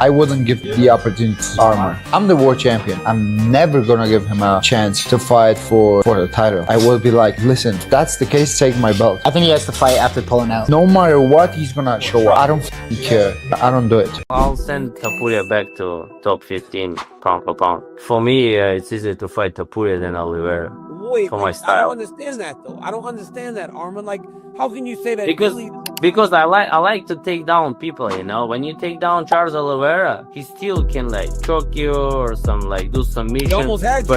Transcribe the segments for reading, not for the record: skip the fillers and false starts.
I wouldn't give the opportunity to Arman. I'm the world champion. I'm never gonna give him a chance to fight for the title. I will be like, listen, if that's the case, take my belt. I think he has to fight after pulling out. No matter what, he's gonna show up. I don't care. I don't do it. I'll send Tapuria back to top 15 pound for pound. For me, it's easier to fight Tapuria than Oliveira. Wait, for my style. I don't understand that though. I don't understand that, Arman. Like, how can you say that? Because I like to take down people, you know. When you take down Charles Oliveira, he still can like choke you or do submission. He almost had you.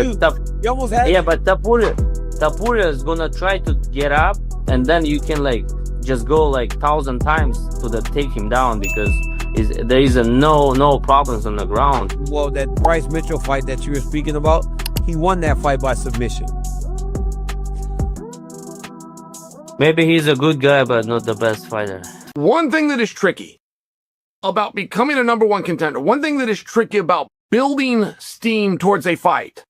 He almost had you. But Tapuria is gonna try to get up, and then you can just go 1,000 times to take him down because there is no problems on the ground. Well, that Bryce Mitchell fight that you were speaking about, he won that fight by submission. Maybe he's a good guy, but not the best fighter. One thing that is tricky about becoming a number one contender, one thing that is tricky about building steam towards a fight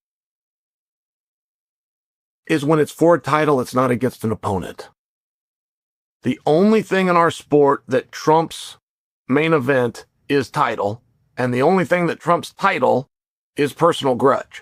is when it's for a title, it's not against an opponent. The only thing in our sport that trumps main event is title, and the only thing that trumps title is personal grudge.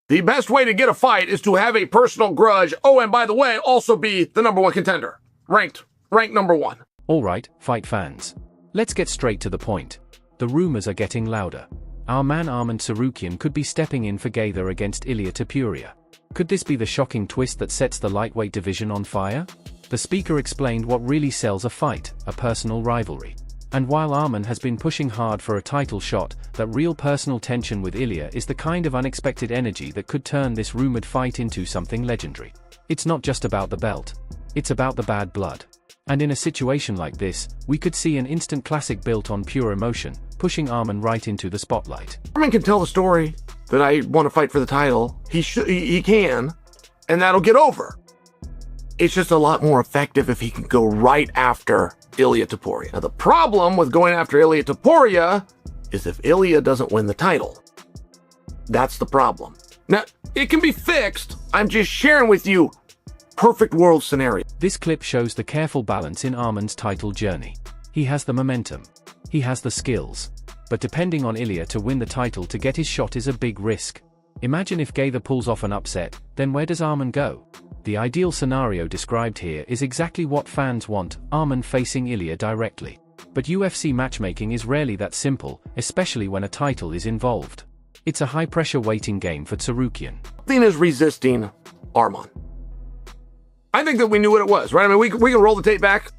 The best way to get a fight is to have a personal grudge. Oh, and by the way, also be the number one contender. Ranked number one. All right, fight fans. Let's get straight to the point. The rumors are getting louder. Our man Arman Tsarukyan could be stepping in for Gaither against Ilia Topuria. Could this be the shocking twist that sets the lightweight division on fire? The speaker explained what really sells a fight, a personal rivalry. And while Arman has been pushing hard for a title shot, that real personal tension with Ilia is the kind of unexpected energy that could turn this rumored fight into something legendary. It's not just about the belt. It's about the bad blood. And in a situation like this, we could see an instant classic built on pure emotion, pushing Arman right into the spotlight. Arman can tell the story that I want to fight for the title. He can, and that'll get over. It's just a lot more effective if he can go right after Ilia Topuria. Now, the problem with going after Ilia Topuria is if Ilia doesn't win the title. That's the problem. Now, it can be fixed. I'm just sharing with you perfect world scenario. This clip shows the careful balance in Arman's title journey. He has the momentum. He has the skills. But depending on Ilia to win the title to get his shot is a big risk. Imagine if Gaither pulls off an upset, then where does Arman go? The ideal scenario described here is exactly what fans want, Arman facing Ilia directly. But UFC matchmaking is rarely that simple, especially when a title is involved. It's a high-pressure waiting game for Tsarukyan. Nothing is resisting Arman. I think that we knew what it was, right? I mean, we can roll the tape back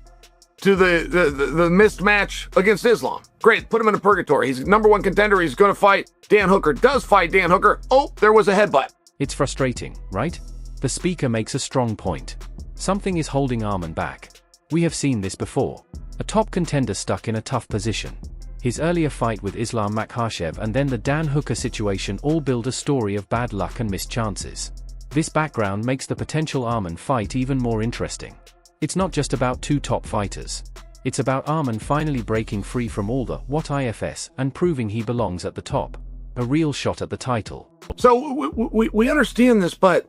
to the missed match against Islam. Great, put him in a purgatory. He's number one contender. He's going to fight Dan Hooker. Does fight Dan Hooker. Oh, there was a headbutt. It's frustrating, right? The speaker makes a strong point. Something is holding Arman back. We have seen this before. A top contender stuck in a tough position. His earlier fight with Islam Makhachev and then the Dan Hooker situation all build a story of bad luck and missed chances. This background makes the potential Arman fight even more interesting. It's not just about two top fighters. It's about Arman finally breaking free from all the what ifs and proving he belongs at the top. A real shot at the title. So we understand this, but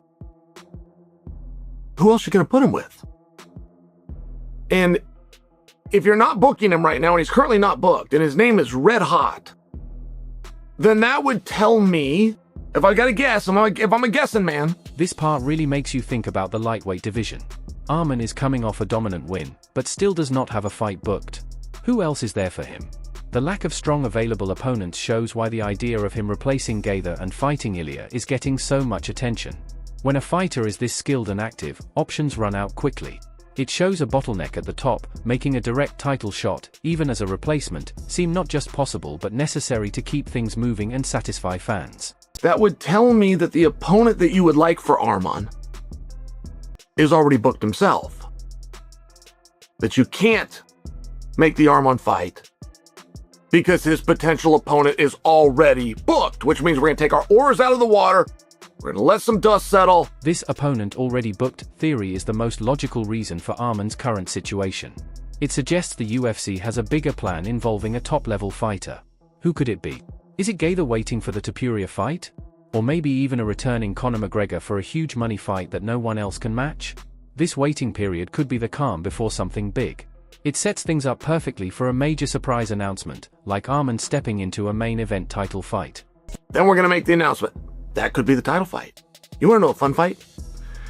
who else are you going to put him with? And if you're not booking him right now, and he's currently not booked, and his name is Red Hot, then that would tell me, if I got to guess, if I'm a guessing man. This part really makes you think about the lightweight division. Arman is coming off a dominant win, but still does not have a fight booked. Who else is there for him? The lack of strong available opponents shows why the idea of him replacing Gaither and fighting Ilia is getting so much attention. When a fighter is this skilled and active, options run out quickly. It shows a bottleneck at the top, making a direct title shot, even as a replacement, seem not just possible but necessary to keep things moving and satisfy fans. That would tell me that the opponent that you would like for Arman is already booked himself. That you can't make the Arman fight because his potential opponent is already booked, which means we're going to take our oars out of the water. We're going to let some dust settle. This opponent already booked theory is the most logical reason for Arman's current situation. It suggests the UFC has a bigger plan involving a top-level fighter. Who could it be? Is it Gaither waiting for the Topuria fight? Or maybe even a returning Conor McGregor for a huge money fight that no one else can match? This waiting period could be the calm before something big. It sets things up perfectly for a major surprise announcement, like Arman stepping into a main event title fight. Then we're going to make the announcement. That could be the title fight. You want to know a fun fight?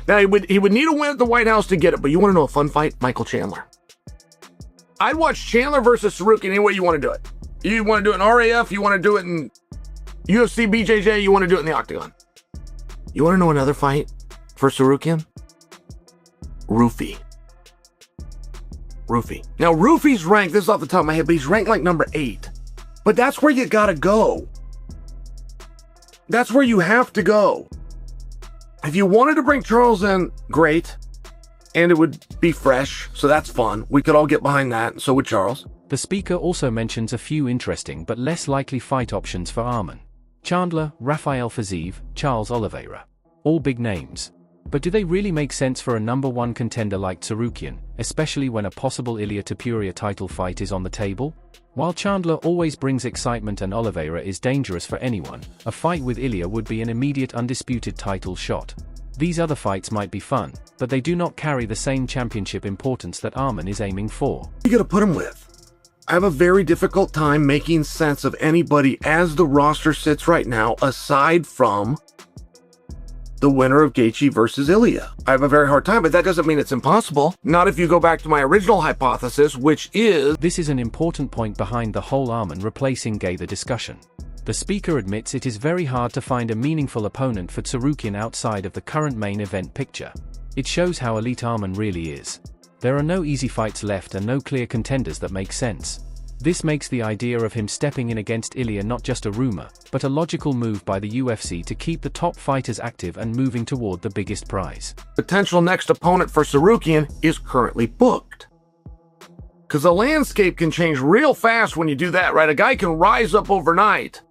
Now, he would need a win at the White House to get it, but you want to know a fun fight? Michael Chandler. I'd watch Chandler versus Tsarukyan any way you want to do it. You want to do it in RAF, you want to do it in UFC, BJJ, you want to do it in the Octagon. You want to know another fight for Tsarukyan? Roofy. Now, Roofy's ranked, this is off the top of my head, but he's ranked like number 8. But that's where you gotta go. That's where you have to go. If you wanted to bring Charles in, great. And it would be fresh, so that's fun. We could all get behind that, and so would Charles. The speaker also mentions a few interesting but less likely fight options for Arman. Chandler, Rafael Fiziev, Charles Oliveira. All big names. But do they really make sense for a number 1 contender like Tsarukyan, especially when a possible Ilia Topuria title fight is on the table? While Chandler always brings excitement and Oliveira is dangerous for anyone, a fight with Ilia would be an immediate undisputed title shot. These other fights might be fun, but they do not carry the same championship importance that Arman is aiming for. You gotta put him with. I have a very difficult time making sense of anybody as the roster sits right now, aside from the winner of Gaethje versus Ilia. I have a very hard time, but that doesn't mean it's impossible. Not if you go back to my original hypothesis, which is... This is an important point behind the whole Arman replacing Gaethje discussion. The speaker admits it is very hard to find a meaningful opponent for Tsarukyan outside of the current main event picture. It shows how elite Arman really is. There are no easy fights left and no clear contenders that make sense. This makes the idea of him stepping in against Ilia not just a rumor, but a logical move by the UFC to keep the top fighters active and moving toward the biggest prize. Potential next opponent for Tsarukyan is currently booked. Because the landscape can change real fast when you do that, right? A guy can rise up overnight.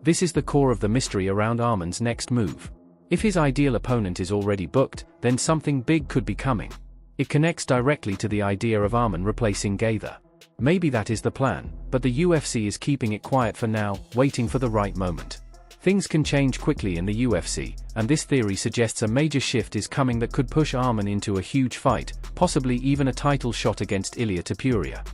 This is the core of the mystery around Arman's next move. If his ideal opponent is already booked, then something big could be coming. It connects directly to the idea of Arman replacing Gaethje. Maybe that is the plan, but the UFC is keeping it quiet for now, waiting for the right moment. Things can change quickly in the UFC, and this theory suggests a major shift is coming that could push Arman into a huge fight, possibly even a title shot against Ilia Topuria.